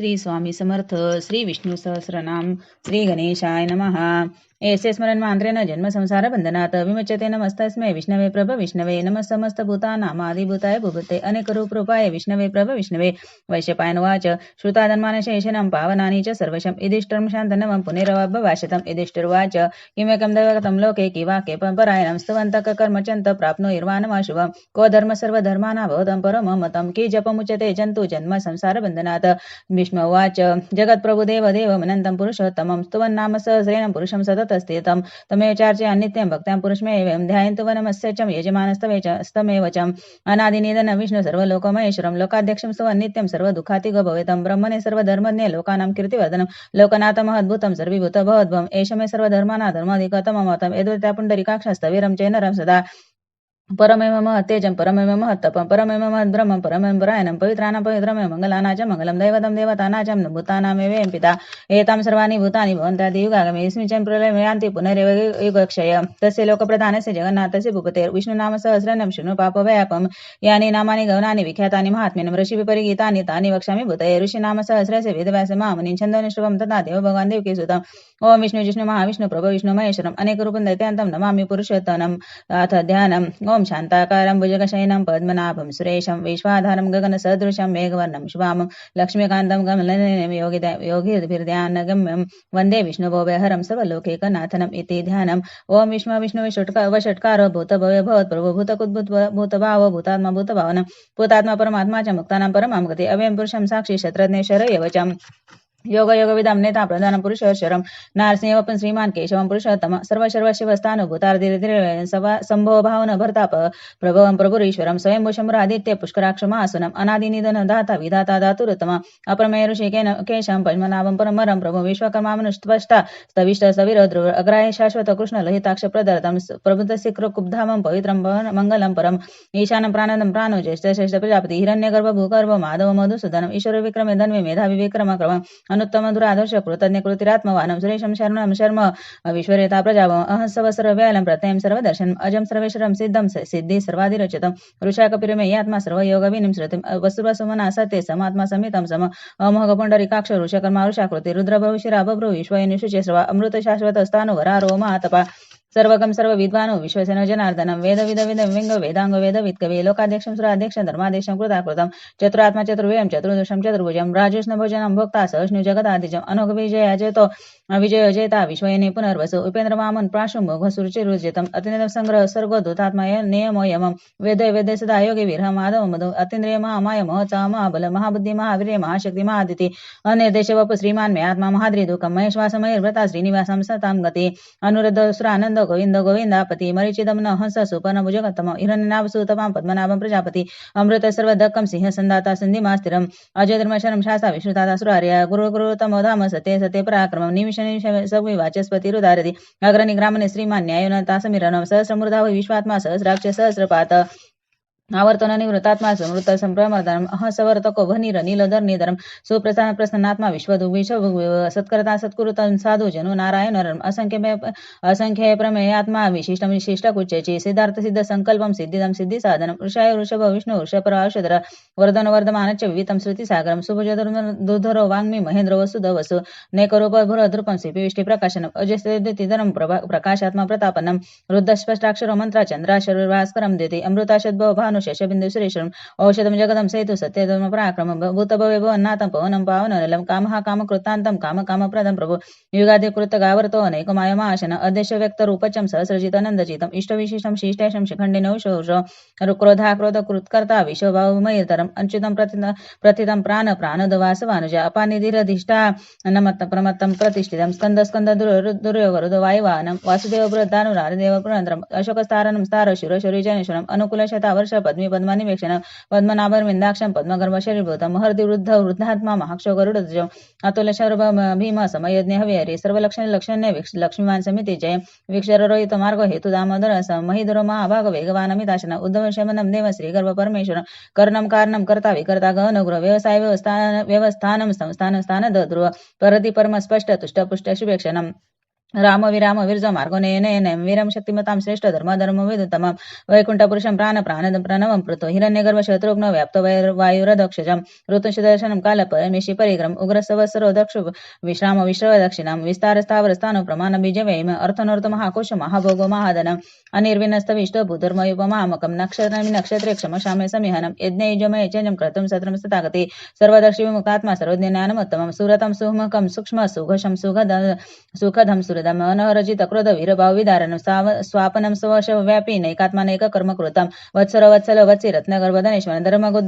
श्री स्वामी समर्थ श्री विष्णू सहस्रनाम श्री गणेशाय नमः। ऐसे स्मरण मांत्रेण जन्म संसार बंधनात् विमुच्यते। नमस्तस्मै विष्णवे प्रभ विष्णवे नमः समस्त भूतानामादिभूताय भूभूते अनेक रूप रूपाय विष्णवे प्रभ विष्णवे। वैश्यपायनोवाच श्रुताधन्मानशेषनं पावनानि च सर्वशम् इदिष्टं शान्तनवं पुनरवभवाशतम्। इदिष्टिर्वाच किमेकं दैवगतं लोके किवाक्ये परायणं स्तवन्तः कर्मचन्त प्राप्नो निर्वाणमाशुभम्। को धर्म सर्वधर्मानां परमं मतं कि जपमुच्यते जन्तु जन्म संसार बंधनात्। भीष्मोवाच जगत्प्रभुदेव देवमनन्तं पुरुषोत्तमं स्तुवन्नाम सहस्रेण पुरुषं सततस्थितं तमेव चार्चया नित्यं भक्त्यां पुरुषमेवं ध्यायन्तु वनमस्य च यजमानस्तमेव च। अनादिनिधनं विष्णु सर्वलोकमहेश्वरं लोकाध्यक्षं स्तुवन् नित्यं सर्वदुःखातिगो भवेतं। ब्रह्मणे सर्वधर्मज्ञे लोकानां कीर्तिवर्धनं लोकनाथमहद्भुतं सर्वभूतभवद्भवम्। एष मे सर्वधर्माणां धर्माधिकतमं मतम् यद्वत्या पुण्डरीकाक्षस्तवीरं चेनरं सदा। परमेव महत्तेजं परमेव महत्तपं परमेव महद्ब्रह्मं परमेव परायणं पवित्राणां पवित्रमेव मंगलानां च मंगलं दैवतं देवतानां च भूतानामेव पिता। एतां सर्वाणि भूतानि भवन्त्यादियुगागमे यस्मिन् प्रलये यान्ति पुनरेव युगक्षय। तस्य लोकप्रधानस्य जगन्नाथस्य भूपतेर् विष्णुनाम सहस्रनाम शृणु पापव्यापम्। यानि नामानि गौणानि विख्यातानि महात्म्यं ऋषिविपरिगीतानि तानि वक्ष्यामि भूतये। ऋषिनाम सहस्रस्य वेदव्यास महामुनिं छन्दोनिष्टवं तथा देव भगवान् देवकीसुतम्। ओम विष्णु जिष्णु महाविष्णु प्रभो विष्णु महेश्वरम् अनेकरूपं दैत्यान्तं नमामि पुरुषोत्तमम्। अथ ध्यानम्। ओम शान्ताकारं भुजगशयनं पद्मनाभं सुरेशं विश्वाधारं गगनसदृशं मेघवर्णं शुभां लक्ष्मीकान्तं कमलनयनं योगिभिर्ध्यानगम्यं वन्दे विष्णुभोभयहरं सर्वलोकैकनाथनम् इति ध्यानम्। ओम विष्णु षट्कारो भूतभव्य भवत्प्रभो भूतभाव भूतात्मा भूतभावन भूतात्मा परमात्मा च मुक्तानां परमां गति अव्ययं पुरुषं साक्षी शत्रज्ञेश्वर यवचम्। योग योग विदं नेता प्रधान पुरुषेश्वरं नारसिंहवपन श्रीमान केशवं पुरुषोत्तम सर्वशर्वशिवस्थानुभूतार्धिर्धिर् संभव भावन भर्ताप प्रभवं प्रभुरीश्वरं स्वयंभू शम्भुरादित्य पुष्कराक्षमासुनम् अनादिनिधन दाता विधाता धातुरुत्तम अप्रमेय ऋषिकेन केशं पद्मनाभं परमरं प्रभु विश्वकर्मामनुष्टष्टा स्तविष्ट सविरध्रुव अग्राह्य शाश्वत कृष्ण लहिताक्ष प्रदर्तं प्रबुद्धस्य कुब्धामं पवित्रं मंगलं परम् ईशानं प्राणदं प्राणो ज्येष्ठ श्रेष्ठ प्रजापति हिरण्यगर्भ भूगर्भ माधव मधुसूदनम् ईश्वर विक्रमे धन्वे मेधावि विक्रम क्रम अनुत्तम दुरादर्श कृतज्ञ कृतिरात्मवानं सुरेशं शरणं शर्म विश्वरेता प्रजावम् अहंसवसर व्यालं प्रत्ययं सर्वदर्शनम् अजं सर्वेश्वरं सिद्धं सिद्धि सर्वाधिरचितम् ऋषाकपिरमे यात्मा सर्वयोगविनिं श्रुतिम् वसुवसुमना सत्ये समात्मा समितं सम अमोघ पुण्डरीकाक्ष ऋषकर्मा ऋषाकृति रुद्रभविशिरा बभ्रु विश्वयनुषुचे सर्व अमृत शाश्वत स्थाणुवरारो महातपा सर्वगम सर्व विद्वानो विश्वसेन जनार्दनं वेद विद विद विंग वेदांग वेद वित्कवे लोकाध्यक्षं सुराध्यक्षं धर्माध्यक्षं कृताकृतं चतुरात्मा चतुर्व्ययं चतुर्दशं चतुर्भुजं राजूष्ण भोजनं भोक्ता सहस्नु जगदादिजं अनोघ विजय जयतो विजय जयता विश्वयने पुनर्वसु उपेन्द्र मामन प्राशुमुख सुरुचिरुजितम् अतिनिधं संग्रह सर्गो दूतात्माय नियमो यमं वेदे वेदे सदा योगे वीरः माधव मधु अतीन्द्रिय महामाय महोत्साह महाबल महाबुद्धि महावीर्य महाशक्ति महादिति अनिर्देश वपु श्रीमान मे आत्मा महाद्रिदुकं महेश्वासमयर्व्रता श्रीनिवासं सतां गति अनुरुद्ध सुरानंद गोविंद गोविंदापति मरीचिदम न हंस सुपर्ण भुजगतम हिरण्यनाभ सुतपां पद्मनाभं प्रजापति अमृत सर्वदक्कं सिंह संदाता संधिमास्तिरम् अजय धर्मशरं शासा विष्णुताता सुरार्य गुरु गुरुतमो धाम सत्ये सत्ये पराक्रमं निमिष सविवाचस्पतिरुदारति अग्रनिग्रामने श्रीमान न्यायोनता समीरणं सहस्रमूर्धा विश्वात्मा सहस्राक्ष सहस्रपात आवर्तन निवृत्तात्मा समृत संप्रमर्दनम् अहसवर्तको भनीर नीलधर निधरम सुप्रसन्न प्रसन्नात्मा विश्वदुविश सत्कर्ता सत्कुरुतं साधु जनो नारायणरम् असंख्य प्रमेयात्मा विशिष्टं विशिष्ट कुच्चेचि सिद्धार्थ सिद्ध संकल्पं सिद्धिदं सिद्धि साधनम् ऋषाय ऋषभ विष्णु ऋषपर औषधर वर्धन वर्धमानच्च विवितं श्रुति सागरं सुभुजधरो वाङ्मी महेन्द्र वसुध वसु नेकरूप भुरद्रुपं सिपिविष्टि प्रकाशनम् अजस्तिधरं प्रकाशात्मा प्रतापनम् रुद्धस्पष्टाक्षरो मंत्र चन्द्राशरभास्करं देति अमृताशद्भव भानु शशबिंदु सुरेश्वरम् औषधं जगदं सेतु सत्यधर्म पराक्रमं भूतभवे भवन्नाथं पवनं पावननलं कामः कामकृतान्तं कामकामप्रदं प्रभु युगादिकृत गावर्तो अनेकमायमाशन अदेश व्यक्तरूपचं सहस्रजितनन्दजितम् इष्टविशिष्टं शिष्टेशं शिखण्डिनौषौष क्रोधा क्रोधकृत्कर्ता विश्वभावमयितरम् अच्युतं प्रथितं प्राणदवासवानुज अपानिधिरधिष्ठा नमत्त प्रमत्तं प्रतिष्ठितं स्कन्द स्कन्द दुर्योगरुदवायुवानं वासुदेव बृहदानुरारदेव पुरन्द्रम् अशोकस्तारणं स्तार शिरोशरीजनेश्वरम् अनुकूलशता वर्ष पद्मी पद्मानिवेक्षण पद्मनाभर्विन्दाक्षं पद्मगर्भशरीभूतं महर्दिवृद्ध वृद्धात्मा महाक्षो गरुडध्वजम् अतुल शर्भ भीम समयज्ञ हविहरि सर्वलक्षण्य लक्ष्मीवान् समिति जय वीक्षररोहित मार्ग हेतु दामोदर महिधरो महाभाग वेगवानमिताशन उद्धव शमनं देव श्रीगर्भ परमेश्वर कर्णं कारणं कर्ता विकर्ता गहनगृह व्यवसाय व्यवस्थानं संस्थानं स्थान ध्रुव परति परम स्पष्ट तुष्ट पुष्ट शुभेक्षणम् राम विराम विरज मार्गोनयनयनं वीरं शक्तिमतां श्रेष्ठ धर्म विदुतमं वैकुण्ठपुरुषं प्रणवं पृथो हिरण्यगर्भ शत्रुघ्न व्याप्त वायुरदक्षजं ऋतुशदर्शनं कालपरमेशि परिग्रम उग्रसवस्रो दक्ष विश्राम विश्रव दक्षिणां विस्तारस्थावरस्थानो प्रमाण बीजव्ययम् अर्थनोर्थ महाकोश महाभोगो महादनम् अनिर्विनस्तविष्ट भूधर्मयुपमामकं नक्षत्रे क्षमशामे समिहनं यज्ञयुजमय चजं क्रतुं सत्रं तथागते सर्वदर्शी विमुक्तात्मा सर्वज्ञानमुत्तमं सुरतं सुमुखं सूक्ष्म सुघशं सुखदं सुहृदम् अनहरजित क्रोध वीरभाव विदारणं स्वापनं स्वश व्यापी नैकात्मानैक कर्म कृतं वत्सर वत्सी रत्नगर्भधनेश्वर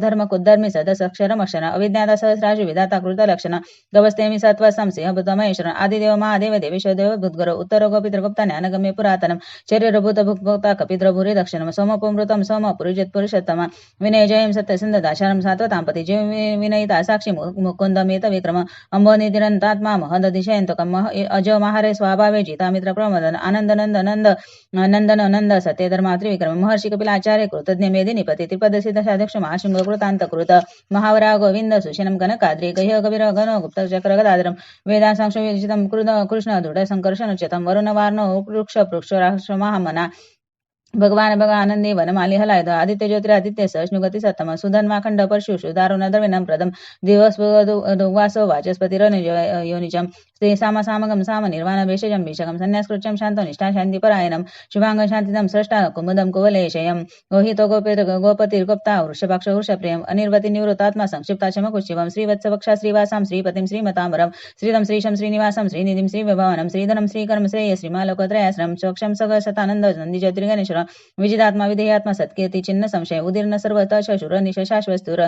धर्मकुद्धर्मी सदसक्षरमक्षर अविज्ञाता सहस्राजु विधाता कृतलक्षण गवस्तेमी सत्व संसिंह भूतमहेश्वर आदिदेव महादेव देवेश्वर देव भूतगुरु उत्तर गोपितृगुप्ता ज्ञानगम्य पुरातनं शरीरभूत भुक्ता कपिद्र भूरि दक्षिणं सोमपुमृतं सोमपुरुजित पुरुषोत्तम विनय जयं सत्यसिंध दाशारं सात्वतांपति जय विनयिता साक्षी मुकुन्दमेत विक्रम अंबोनिधिरन्तात्मा महदधिशयन्तकम् अज महारे स्वभावे जितामित्र प्रमदन आनंद नंदन नंद सत्यधर्मा त्रिविक्रम महर्षि कपिलाचार्य कृतज्ञ मेदिनीपति त्रिपद सिद्ध साध्यक्ष महाशृंग कृतांत कृत महावरा गोविंद सुशीलं कनकाद्रि गह्य कबीर गण गुप्त चक्र गदाधरम वेदांसांश विजितं कृष्ण दृढ संकर्षण चतम वरुण वार्ण पृक्ष राष्ट्र महामना भगवान आनंदी वनमाली हलायद आदित्य ज्योतिरादित्य सष्णुगति सत्तम सुधन्माखंड परशु सुदारुण द्रविणं प्रदम दिवस वासो वाचस्पतिर योनिजम स्त्री सामगम साम निर्वाण भेषजम भीषकम संन्यासकृत्यम शांतो निष्ठा शांतिपरायणम शुभांग शांतिदम सृष्टा कुमुदम कुवलेशयम गोहितो गोपतिर्गुप्ता वृषभाक्ष वृषप्रियम अनिर्वति निवृत्तात्मा संक्षिप्ता शमकुशिवम श्रीवत्सवक्षा श्रीवासां श्रीपतिं श्रीमतामरम श्रीदम श्रीशम श्रीनिवासं श्रीनिधिं श्रीविभवनं श्रीधरं श्रीकर्म श्रेय श्रीमालोकत्रयाश्रम चोक्षम सग शतानंद नंदी ज्योतिर्गणेश्वर विजितात्मा विधेयात्मा सत्कीर्ति चिन्ह संशय उदीर्ण सर्वत शूर निशाश्वस्तुर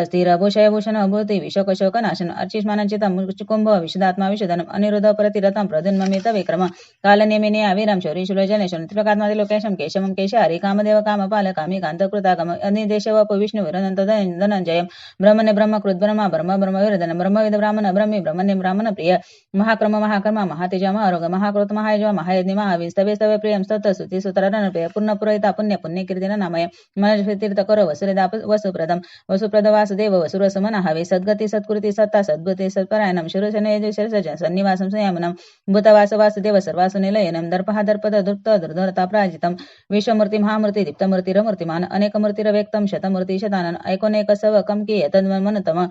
स्थिर भूषय भूषण भूति विशोक शोक नाशन अर्चिष्मानचितम कुंभ विशुदात्मा विशुधनम अनिरुद्ध प्रतिरथम प्रद्युन्ममित विक्रम कालनेमिने आविरम शौरी शूलजनेश्वर त्रिलोकात्मा लोकेशम केशवम केशहारी कामदेव कामपाल कामी कांतकृतागम अनिदेशवप विष्णु विरनंत धनंजयम ब्रह्मणे ब्रह्मकृत ब्रह्मा ब्रह्म ब्रह्मविरदन ब्रह्मविद ब्राह्मण ब्रह्मी ब्रह्मणे ब्राह्मण प्रिय महाक्रम महाकर्मा महातेज महारोग महाकृत महायज महायज्ञ महाविस्तवे प्रियम स्तत स्तुति सुतरण प्रिय पूर्ण पुरोहिता पुण्य पुण्यकीर्तिन नामय मनतीर्थ करो वसुरेदा वसुप्रदम वसुप्रद वासुदेव वसुरसमन हवे सद्गती सत्कृती सत्ता सद्भुते सत्परायणम शिरसनयज सन्निवासं संयमनं भूतवास वासुदेव सर्वासु निलयनं दर्पहा दर्पद दुप्त दुर्धरता प्राजितं विश्वमूर्ति महामूर्ति दीप्तमूर्तिरमूर्तिमान अनेकमूर्तिरव्यक्तं शतमूर्ति शतानन ऐकोनेकसव कमकीय तन्मनतम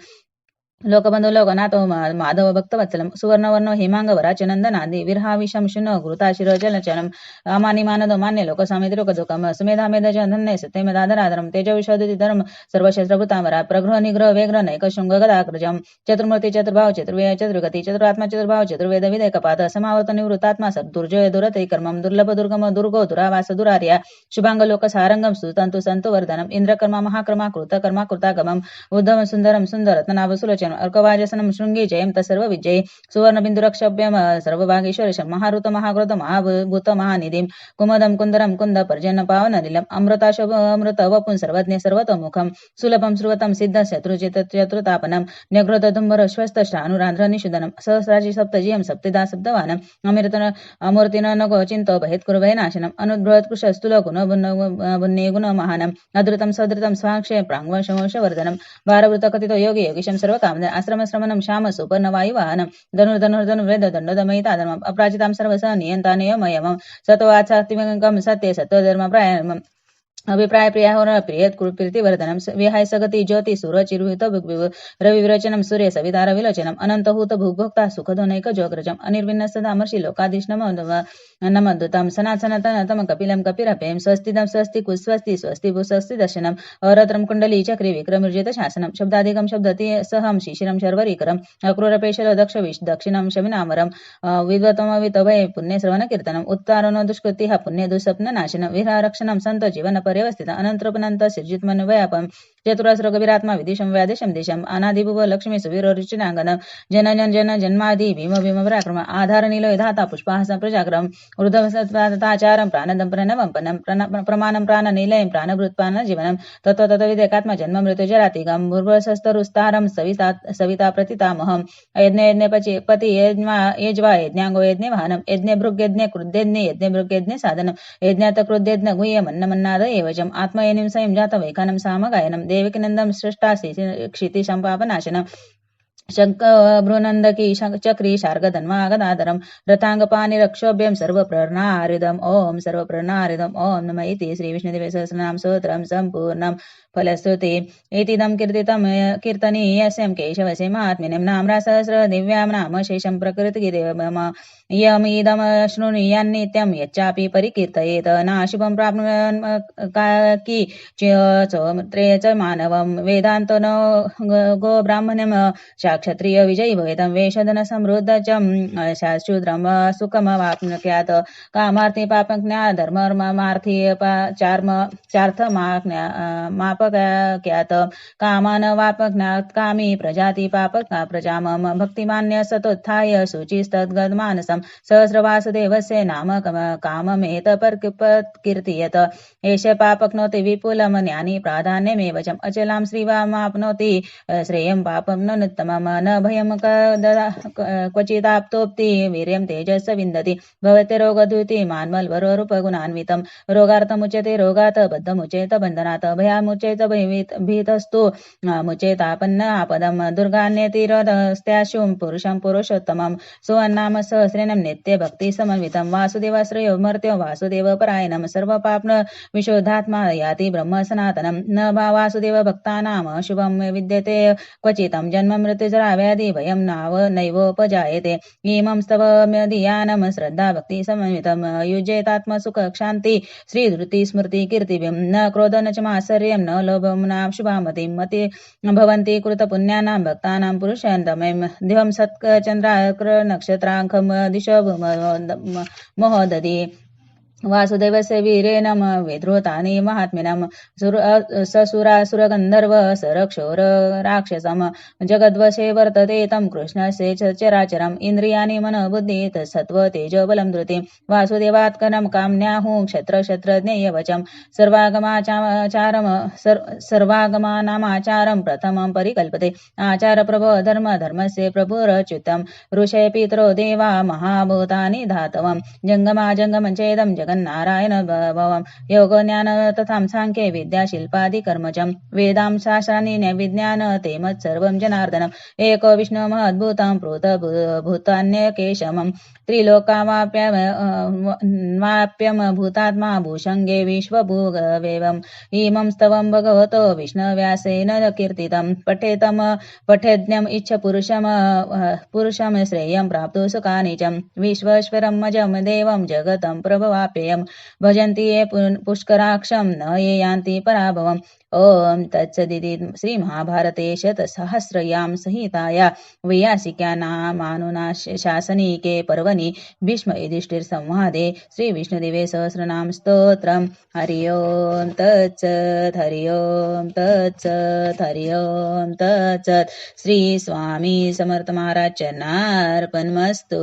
लोकबंधु लोकनाथो माधव भक्तवत्सलम सुवर्णवर्ण हेमांग वराचनंदनादि विरहाविषम शुन घृताशिर जलचनम अमानि मानदो मान्य लोक सामिति लोकदुकम सुमेधा मेधज धन्य सत्यमेधाधराधरम तेजविषोदिति धर्म सर्वशस्त्रभूतामरा प्रग्रह निग्रह वेग्रह नैक शुंग गदाग्रजम चतुर्मूर्ति चतुर्भाव चतुर्वेय चतुर्गति चतुरात्मा चतुर्भाव चतुर्वेद विदेकपात समावर्त निवृत्तात्मा सद्दुर्जय दुरति कर्मम दुर्लभ दुर्गम दुर्गो दुरावास दुरार्या शुभांग लोक सारंगम सुतंतु संतु वर्धनम इंद्रकर्मा महाकर्मा कृतकर्मा कृतागमम उद्धम सुंदरम सुंदर रत्नाभ सुलोचन अर्कवाजसनम शृंगी जयंत सर्व विजय सुवर्ण बिंदुरक्षभ्यम सर्वभागेश्वर महारुत महाग्रोत महाभूत महानिधिम कुमदम कुंदरम कुंद पर्जन्य पावन निलम अमृताशोभ अमृत वपुन सर्वज्ञ सर्वतोमुखम सुलभम श्रुवतम सिद्ध शत्रुचित चतुर्तापनम न्यग्रोत धुंबर श्वस्त शानुरांध्र निषुदनम सहस्राजी सप्तजियम सप्तदा सप्तवानम अमृतन अमूर्तिन नगो चिंतो बहित्कुर्वै नाशनम अनुद्बृहत् कृशस्तुल गुण बुन्ने गुण महानम अधृतम सदृतम स्वाक्षय प्रांगवशवर्धनम भारवृत कथितो योगी योगीशम सर्व आश्रम श्रमणम श्याम सुपर्ण वायुवाहनम धनुर्धनुर्धनुर्वेद दंडोदमयिता अपराजितां सर्वसह नियंता नियमयमं सत्वाचातिमकं सत्य सत्वधर्म प्रायमम् अभिप्राय प्रियाहोर प्रियत प्रीतिवर्धनम विहाय सगति ज्योति सुरचिरुहित रवि विरोचनम सूर्य सवितार विलोचनम अनंतहूत भूभोक्ता सुखदोनैक जोग्रजम अनिर्विन्न सदामर्षि लोकाधीष्णम नमद्दुतम सनातनतम कपिलम कपिरपेम स्वस्तिदम स्वस्ति कुस्वस्ति स्वस्ति भूस्वस्ति दर्शनम अरत्रम कुंडली चक्री विक्रमर्जित शासनम शब्दाधिकम शब्दति सहम शिशिरम शर्वरीकरम अक्रूरपेशल दक्ष दक्षिणम शमिनामरम विद्वतमवितभय पुण्य श्रवण कीर्तनम उत्तारणो दुष्कृति पुण्य दुःस्वप्न नाशनम विहारक्षणम संत जीवन व्यवस्थित अनंतरपनंत सिर्जितमन व्यापम चतुरास्र कबीरात्मा विदिशम व्यादेशम देशम अनादिभुव लक्ष्मी सुवीर रुचिनांगन जन जन्मादि भीम भीम पराक्रम आधार नीलो धाता पुष्पाहस प्रजाक्रम ऊर्ध्वसत्ताचारम प्राणदम प्रणवम प्रमाणम प्राण निलयम प्राणभृत्पान जीवनम तत्व तत्विदेकात्मा जन्म मृत्यु जरातिगम भूर्भसस्तरुस्तारम सविता प्रतितामहम यज्ञ पति यज्वा यज्ञांगो यज्ञ वाहनम यज्ञ भृग यज्ञ कृद्यज्ञ यज्ञ भृग यज्ञ साधनम यज्ञात कृद्यज्ञ गुह्य मन्नमन्नाद एवजम आत्मयनिम स्वयं जात वैखानम सामगायनम देवकीनंदम सृष्टा क्षिति संपापनाशनम शङ्ख बृहनन्दकी चक्री शार्गधन्वा गदाधरं रथाङ्गपाणि रक्षोभ्यं सर्वप्रणारिदम् ॐ सर्वप्रणारिदम् ॐ नम इति श्रीविष्णुदेवे सहस्रनाम स्तोत्रं सम्पूर्णं फलश्रुति इतीदं कीर्तनीयस्यं केशवस्य महात्म्यं नाम्ना सहस्र दिव्यां नाम शेषं प्रकृतिदेव मम यमिदं शृणुयान्नित्यं यच्चापि परिकीर्तयेत् नाशुभं प्राप्नुयान् की चौमित्रे च मानवं वेदान्तो न गो ब्राह्मणं क्षत्रिय विजयी भवेदं वेषधन समृद्ध च शाश्रुद्रं सुखमवाप्नुयात् कामार्थी पापज्ञा धर्ममार्थी मापक्यात् कामान वापज्ञात् कामी प्रजाति पापज्ञा प्रजा मम भक्तिमान्य सतोत्थाय शुचिस्तद्गतमानसं सहस्रवासुदेवस्य नाम काममेत कीर्तयेत् एष पापक्नोति विपुलं ज्ञानी प्राधान्यमेव च अचलां श्रीवामाप्नोति श्रेयं पापं न न भयं क्वचिदाप्तोक्ति वीर्यं तेजस् विन्दति भवते रोगद्युति मान्मल्वरूपगुणान्वितं रोगार्थमुच्यते रोगात् बद्धमुच्येत बन्धनात् भयामुच्येत भीतस्तु मुच्येतापन्न आपदं दुर्गान्यतिरस्त्याशुं पुरुषं पुरुषोत्तमं सुवन्नाम सहस्रेणं नित्य भक्ति समन्वितं वासुदेवाश्रयो मर्त्यो वासुदेव परायणं सर्वपाप्न विशुद्धात्मा याति ब्रह्म सनातनं न वासुदेव भक्तानां शुभं विद्यते क्वचितं जन्म मृत्युजरा व्याधि भयं नैवोपजायते इमं स्तवमदीयानं श्रद्धा भक्ति समन्वितं युज्येतात्मसुख क्षान्ति श्रीधृति स्मृति कीर्तिभिं न क्रोध न च मात्सर्यं न लोभं न शुभामतिं मति भवन्ति कृतपुण्यानां भक्तानां पुरुषन्तमं दिवं सत्कचन्द्राक्र नक्षत्राङ्कं दिशो महोदधि वासुदेवस्य वीरेण विधृतानि महात्म्यं ससुरासुरगन्धर्व सरक्षोर राक्षसं जगद्वशे वर्तते तं कृष्णस्य चराचरम् इन्द्रियाणि मनोबुद्धि तत्सत्त्व तेजोबलं धृतिं वासुदेवात् करं काम्याहुं क्षत्रज्ञेयवचं सर्वागमानामाचारं प्रथमं परिकल्पते आचारप्रभो धर्मस्य प्रभुरच्युतं ऋषय पितरो देवा महाभूतानि धातवं जङ्गमाजङ्गमञ्चेदं जगन्नारायण भवं योगज्ञान तथा सांख्ये विद्या शिल्पादि कर्मजं वेदां शास्त्राणि न्यायविज्ञान तेमत्सर्वं जनार्दनम् एको विष्णु महद्भूतं भूतान्यकेशमं त्रिलोकामाप्यं भूतात्मा भूषङ्गे विश्वभूगवेवम् इमं स्तवं भगवतो विष्णुव्यासेन कीर्तितं पठेद्यम् इच्छ पुरुषं श्रेयं प्राप्तु सुखानि च विश्वेश्वरं मजं देवं जगतं प्रभवाप्ययं भजन्ति ये पुष्कराक्षं न ये यान्ति पराभवम् ॐ तत्सदिति श्रीमहाभारते शतसहस्रयां संहिताया वैयासिक्यानामानुशासनिके पर्वणि भीष्मयुधिष्ठिरसंवादे श्रीविष्णुदेवे सहस्रनाम स्तोत्रम् हरि ओं तत्सत् हरि ओं तत्सत् हरि ओं तत्सत् श्री स्वामी समर्थ महाराज चरणार्पणमस्तु।